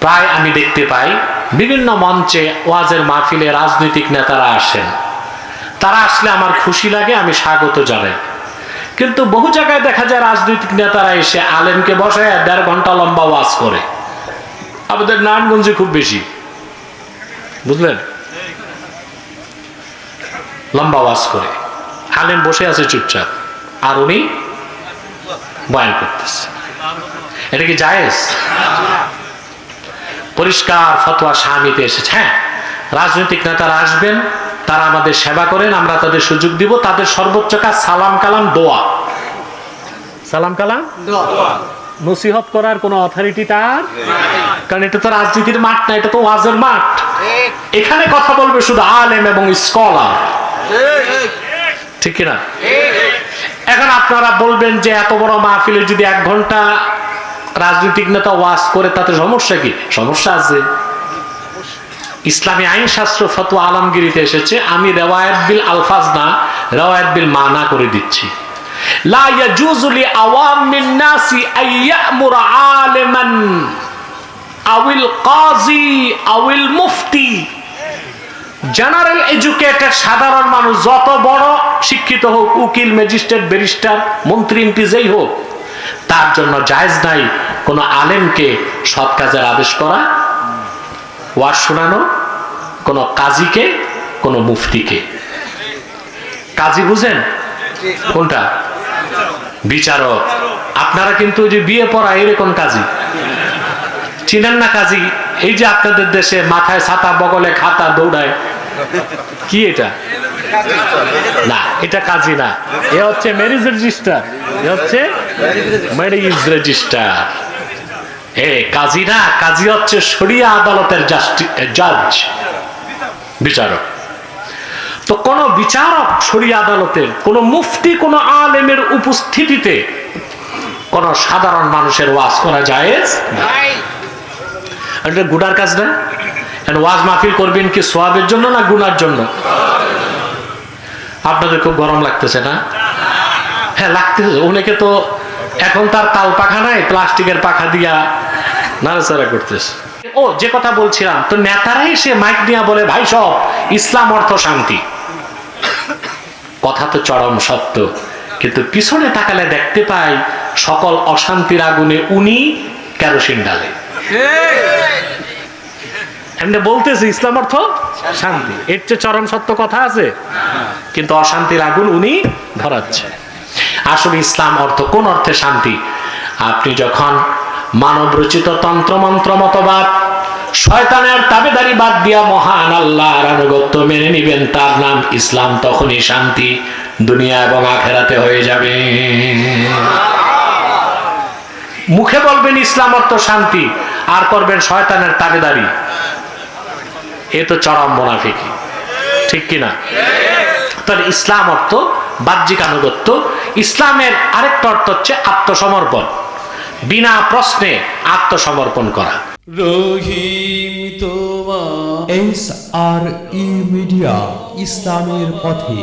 প্রায় আমি দেখতে পাই বিভিন্ন মঞ্চে ওয়াজের মাহফিলে রাজনৈতিক নেতারা আসেন। তারা আসলে আমার খুশি লাগে, আমি স্বাগত জানাই। কিন্তু বহু জায়গায় দেখা যায় রাজনৈতিক নেতারা এসে আলেমকে বসায় 1.5 ঘন্টা লম্বা ওয়াজ করে। আমাদের নারায়ণগঞ্জে খুব বেশি, বুঝলেন, লম্বা ওয়াজ করে, আলেম বসে আছে চুপচাপ, আর উনি বয়ান করতেছে। এটা কি জায়েজ? পরিষ্কার ফতোয়া স্বামীতে এসেছে। হ্যাঁ, রাজনৈতিক নেতারা আসবেন, তারা আমাদের সেবা করেন, আমরা তাদের সুযোগ দিব। তাদের সর্বোচ্চ কাজ সালাম কালাম দোয়া। সালাম কালাম দোয়া, নসিহত করার কোনো অথরিটি তার, কারণ এটা তো রাজনীতির মাঠ না, এটা তো ওয়াজের মাঠ। এখানে কথা বলবে শুধু আলেম এবং স্কলার, ঠিক কিনা? এখন আপনারা বলবেন যে এত বড় মাহফিলে যদি 1 ঘন্টা রাজনৈতিক নেতা ওয়াজ করে তাতে সমস্যা কি? সমস্যা আছে। ইসলামী আইন শাস্ত্র ফতোয়া আলমগিরিতে এসেছে, আমি রিওয়ায়াত বিল আলফাজ না, রিওয়ায়াত বিল মানা করে দিচ্ছি। লা ইয়াজুজু লি আওয়ামিন নাসি আইয়ামুরা আলিমান আউল কাজী আউল মুফতি। জেনারেল এডুকেটেড সাধারণ মানুষ যত বড় শিক্ষিত হোক, উকিল, ম্যাজিস্ট্রেট, ব্যারিস্টার, মন্ত্রী, এমপি যেই হোক, তার জন্য জায়েজ নাই কোনো আলেমকে সৎ কাজের আদেশ করা, ওয়াজ শোনানো, কোনো কাজীকে, কোনো মুফতিকে। কাজী বুঝেন কোনটা? বিচারক। আপনারা কিন্তু যে বিয়ে পড়া এরকম কাজী চিনেন না? কাজী এই যে আপনাদের দেশে মাথায় ছাতা, বগলে খাতা, দৌড়ায়, কি এটা? না, এটা কাজী না, এ হচ্ছে ম্যারেজ রেজিস্টার, এ হচ্ছে ম্যারেজ রেজিস্টার। কাজী না, কাজী হচ্ছে শরিয়া আদালতের জাজ, বিচারক। তো কোন বিচারক শরিয়া আদালতের, কোন মুফতি, কোন আলেমের উপস্থিতিতে কোন সাধারণ মানুষের ওয়াজ করা জায়েজ নাই। এটা গুনার কাজ না। ওয়াজ মাহফিল করবেন কি সওয়াবের জন্য না গুনার জন্য? আপনাদের খুব গরম লাগতেছে না? হ্যাঁ লাগতেছে। অনেকে তো এখন তার তাল পাখা নাই, প্লাস্টিকের পাখা দিয়া নাড়াচাড়া করতেছে। ও যে কথা বলছিলাম, তো নেতারাই সে মাইক নিয়ে বলে ভাই সব ইসলাম অর্থ শান্তি। কথা তো চরম সত্য, কিন্তু পিছনে তাকালে দেখতে পাই সকল অশান্তির আগুনে উনি কেরোসিন ডালে। এমনি বলতেছে ইসলাম অর্থ শান্তি, এর চেয়ে চরম সত্য কথা আছে? কিন্তু অশান্তির আগুন উনি ধরাচ্ছে। আসলে ইসলাম অর্থ কোন অর্থে শান্তি? আপনি যখন মানব রচিত তন্ত্রমন্ত্র মতবাদ, শয়তানের তাবেদারি বাদ দিয়া মহান আল্লাহর আনুগত্য মেনে নিবেন, তার নাম ইসলাম, তখনই শান্তি দুনিয়া এবং আখেরাতে হয়ে যাবে। মুখে বলবেন ইসলাম অর্থ শান্তি, আর করবেন শয়তানের তাবেদারি, এ তো চরম মুনাফিকি, ঠিক কিনা? তাহলে ইসলাম অর্থ বাহ্যিক আনুগত্য। ইসলামের আরেকটা অর্থ হচ্ছে আত্মসমর্পণ, বিনা প্রশ্নে আত্মসমর্পণ করা। রহিম তোমার SRE মিডিয়া, ইসলামের পথে।